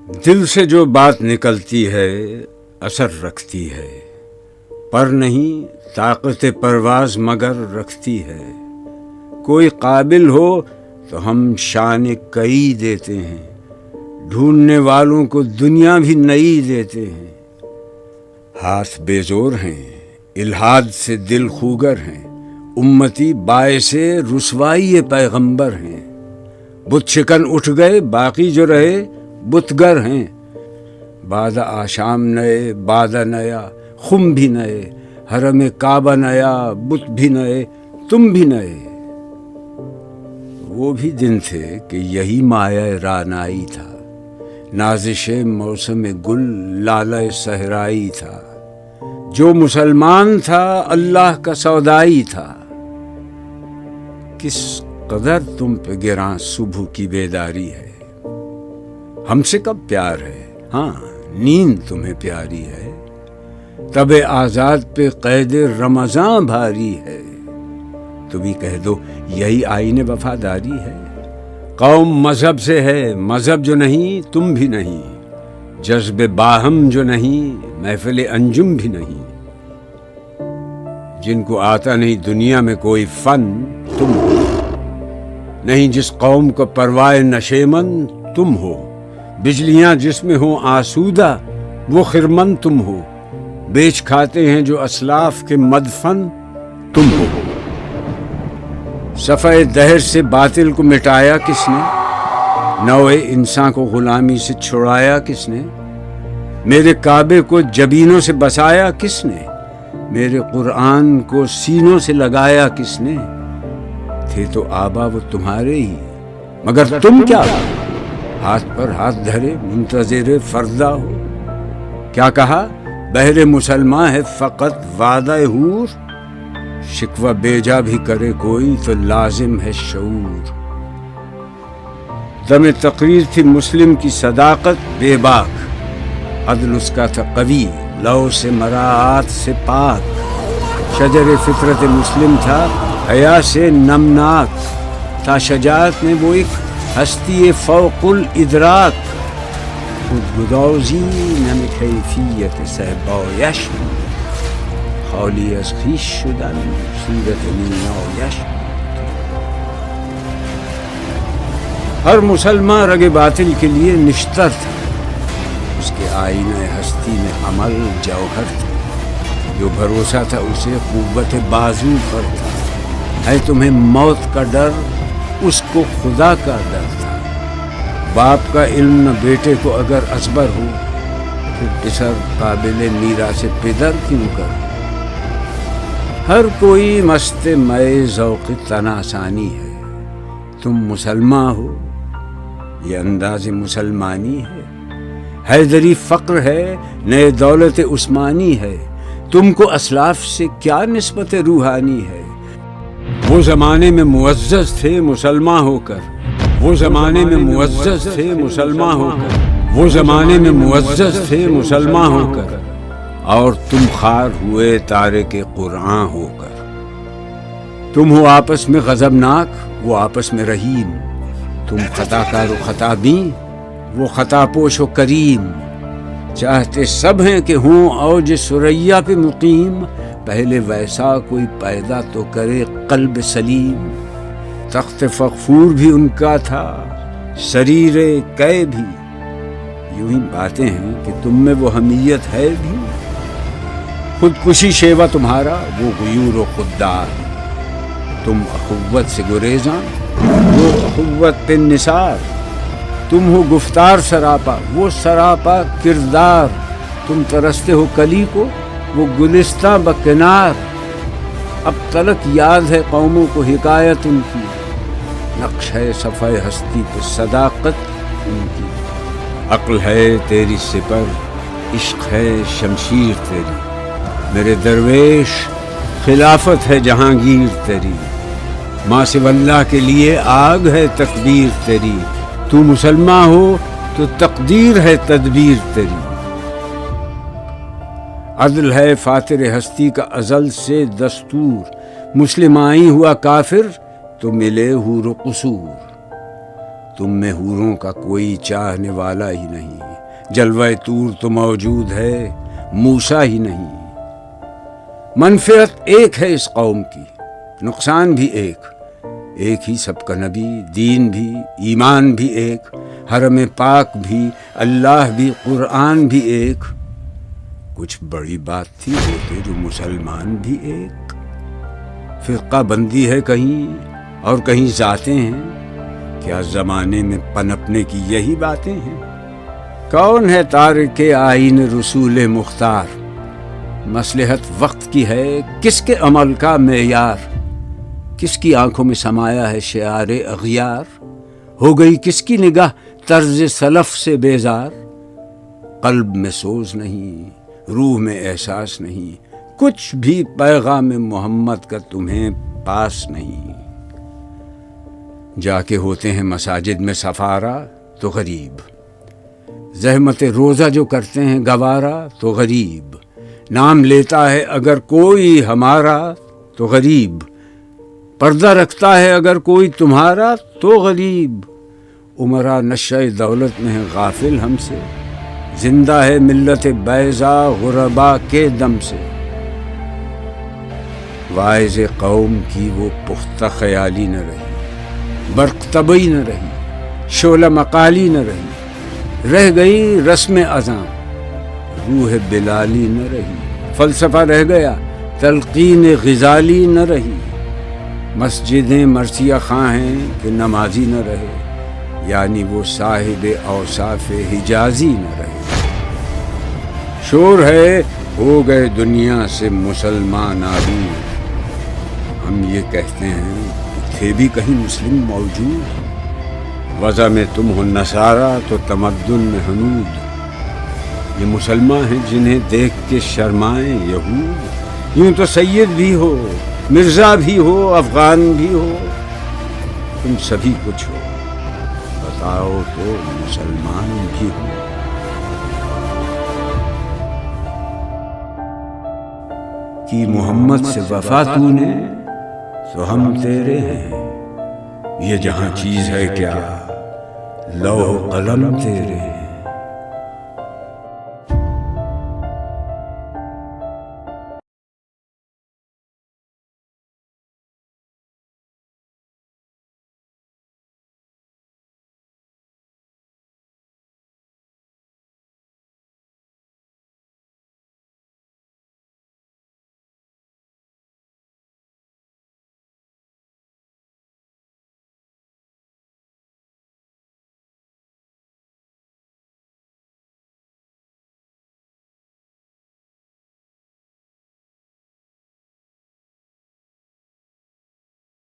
دل سے جو بات نکلتی ہے اثر رکھتی ہے، پر نہیں طاقت پرواز مگر رکھتی ہے۔ کوئی قابل ہو تو ہم شان کئی دیتے ہیں، ڈھونڈنے والوں کو دنیا بھی نئی دیتے ہیں۔ ہاتھ بے زور ہیں، الحاد سے دل خوگر ہیں، امتی باعث رسوائی پیغمبر ہیں۔ بت شکن اٹھ گئے، باقی جو رہے بتگر ہیں۔ بعد آشام نئے، بعد نیا خم بھی نئے، حرم کعبہ نیا، بت بھی نئے، تم بھی نئے۔ وہ بھی دن تھے کہ یہی مایہ رعنائی تھا، نازش موسم گل لالہ صحرائی تھا۔ جو مسلمان تھا اللہ کا سودائی تھا۔ کس قدر تم پہ گراں صبح کی بیداری ہے، ہم سے کب پیار ہے، ہاں نیند تمہیں پیاری ہے۔ تب آزاد پہ قید رمضاں بھاری ہے، تو بھی کہہ دو یہی آئین وفاداری ہے۔ قوم مذہب سے ہے، مذہب جو نہیں تم بھی نہیں، جذب باہم جو نہیں محفل انجم بھی نہیں۔ جن کو آتا نہیں دنیا میں کوئی فن تم ہو، نہیں جس قوم کو پرواہ نشیمن تم ہو۔ بجلیاں جس میں ہوں آسودہ وہ خرمن تم ہو، بیچ کھاتے ہیں جو اسلاف کے مدفن تم ہو۔ صفحہ دہر سے باطل کو مٹایا کس نے، نوع انسان کو غلامی سے چھڑایا کس نے؟ میرے کعبے کو جبینوں سے بسایا کس نے؟ میرے قرآن کو سینوں سے لگایا کس نے؟ تھے تو آبا وہ تمہارے ہی، مگر تم کیا ہاتھ پر ہاتھ دھرے منتظر فردا ہو۔ کیا کہا بہر مسلمان ہے فقط وعدہ حور، شکوہ بیجا بھی کرے کوئی تو لازم ہے شعور۔ دم تقریر تھی مسلم کی صداقت بے باک، عدل اس کا تھا قوی لو سے مراعات سے پاک۔ شجر فطرت مسلم تھا حیا سے نمناک، تھا شجاعت میں وہ ایک ہستی فوق الادراک۔ خود گدازی نم کیفیت صحبایش، خالی از خویش شدن صورت نیایش۔ ہر مسلمان رگ باطل کے لیے نشتر تھا، اس کے آئینہ ہستی میں عمل جوہر تھا۔ جو بھروسہ تھا اسے قوت بازو پر تھا، ہے تمہیں موت کا ڈر اس کو خدا کا ڈر تھا۔ باپ کا علم نہ بیٹے کو اگر ازبر ہو، پھر پسر قابل میراث پدر کیوں کر؟ ہر کوئی مست مئے ذوق تناسانی ہے، تم مسلمان ہو یہ انداز مسلمانی ہے۔ حیدری فقر ہے نئے دولت عثمانی ہے، تم کو اسلاف سے کیا نسبت روحانی ہے؟ وہ زمانے میں معزز تھے مسلمان ہو کر، وہ زمانے میں معزز تھے مسلمان ہو کر، وہ زمانے میں معزز تھے مسلمان ہو کر، اور تم خار ہوئے تارک قرآن ہو کر۔ تم ہو آپس میں غضبناک، وہ آپس میں رحیم، تم خطا کار و خطا بین، وہ خطا پوش و کریم۔ چاہتے سب ہیں کہ ہوں اوج ثریا پہ مقیم، پہلے ویسا کوئی پیدا تو کرے قلب سلیم۔ تخت فغفور بھی ان کا تھا، سریر کئے بھی، یوں ہی باتیں ہیں کہ تم میں وہ حمیت ہے بھی۔ خودکشی شیوا تمہارا وہ غیور و خوددار، تم اخوت سے گریزاں وہ اخوت پہ نثار۔ تم ہو گفتار سراپا وہ سراپا کردار، تم ترستے ہو کلی کو وہ گلستہ بکنار۔ اب تلک یاد ہے قوموں کو حکایت ان کی، نقش ہے صفحہ ہستی پہ صداقت ان کی۔ عقل ہے تیری سپر، عشق ہے شمشیر تیری، میرے درویش خلافت ہے جہانگیر تیری۔ ماں سوی اللہ کے لیے آگ ہے تکبیر تیری، تو مسلمان ہو تو تقدیر ہے تدبیر تیری۔ عدل ہے فاتر ہستی کا ازل سے دستور، مسلم آئی ہوا کافر تو ملے حور و قصور۔ تم میں حوروں کا کوئی چاہنے والا ہی نہیں، جلوہ طور تو موجود ہے، موسیٰ ہی نہیں۔ منفعت ایک ہے اس قوم کی، نقصان بھی ایک ہی سب کا نبی، دین بھی، ایمان بھی ایک، حرم پاک بھی، اللہ بھی، قرآن بھی ایک۔ کچھ بڑی بات تھی ہوتے جو مسلمان بھی ایک۔ فرقہ بندی ہے کہیں اور کہیں ذاتیں ہیں، کیا زمانے میں پنپنے کی یہی باتیں ہیں؟ کون ہے تارک آئین رسول مختار؟ مصلحت وقت کی ہے، کس کے عمل کا معیار؟ کس کی آنکھوں میں سمایا ہے شعار اغیار؟ ہو گئی کس کی نگاہ طرز سلف سے بیزار؟ قلب میں سوز نہیں، روح میں احساس نہیں، کچھ بھی پیغام محمد کا تمہیں پاس نہیں۔ جا کے ہوتے ہیں مساجد میں سفارا تو غریب، زحمت روزہ جو کرتے ہیں گوارا تو غریب، نام لیتا ہے اگر کوئی ہمارا تو غریب، پردہ رکھتا ہے اگر کوئی تمہارا تو غریب۔ عمرا نشہ دولت میں ہے غافل ہم سے، زندہ ہے ملت بیضا غربا کے دم سے۔ واعظ قوم کی وہ پختہ خیالی نہ رہی، برق طبعی نہ رہی، شعلہ مقالی نہ رہی، رہ گئی رسم اذاں، روح بلالی نہ رہی، فلسفہ رہ گیا، تلقین غزالی نہ رہی۔ مسجدیں مرثیہ خواں ہیں کہ نمازی نہ رہے، یعنی وہ صاحب اوصاف حجازی نہ رہے۔ شور ہے ہو گئے دنیا سے مسلمان عادی، ہم یہ کہتے ہیں تھے بھی کہیں مسلم موجود، وضع میں تم ہو نصارہ تو تمدن میں ہنود، یہ مسلمان ہیں جنہیں دیکھ کے شرمائیں یہود۔ یوں تو سید بھی ہو، مرزا بھی ہو، افغان بھی ہو، تم سبھی کچھ ہو، بتاؤ تو مسلمان بھی ہو۔ کہ محمد سے وفا تو نے تو ہم تیرے ہیں، یہ جہاں چیز ہے کیا لوح قلم تیرے ہیں۔